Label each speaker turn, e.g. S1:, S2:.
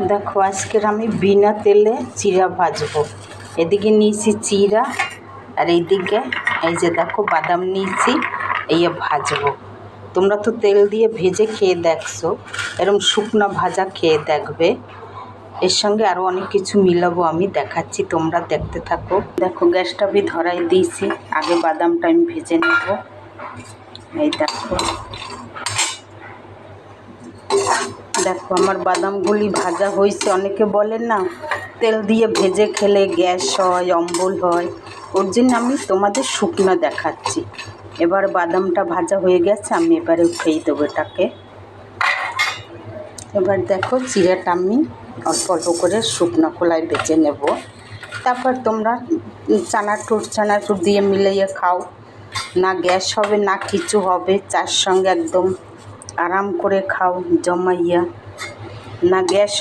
S1: দেখো আজকের আমি বিনা তেলে চিড়া ভাজবো। এদিকে নিয়েছি চিড়া আর এইদিকে এই যে দেখো বাদাম নিয়েছি, এই ভাজবো। তোমরা তো তেল দিয়ে ভেজে খেয়ে দেখছো, এরকম শুকনো ভাজা খেয়ে দেখবে। এর সঙ্গে আরও অনেক কিছু মিলাবো, আমি দেখাচ্ছি, তোমরা দেখতে থাকো। দেখো গ্যাসটা আমি ধরাই দিয়েছি, আগে বাদামটা আমি ভেজে নেব। এই দেখো দেখো আমার বাদামগুলি ভাজা হয়েছে। অনেকে বলেন না তেল দিয়ে ভেজে খেলে গ্যাস হয়, অম্বল হয়, ওর জন্য আমি তোমাদের শুকনো দেখাচ্ছি। এবার বাদামটা ভাজা হয়ে গেছে, আমি এবারে উঠিয়ে দেবো এটাকে। এবার দেখো চিড়াটা আমি অল্প অল্প করে শুকনো খোলায় বেজে নেব। তারপর তোমরা চানাচুর দিয়ে মিলিয়ে খাও, না গ্যাস হবে না কিছু হবে, চার সঙ্গে একদম আরাম করে খাও জমাইয়া, না গ্যাস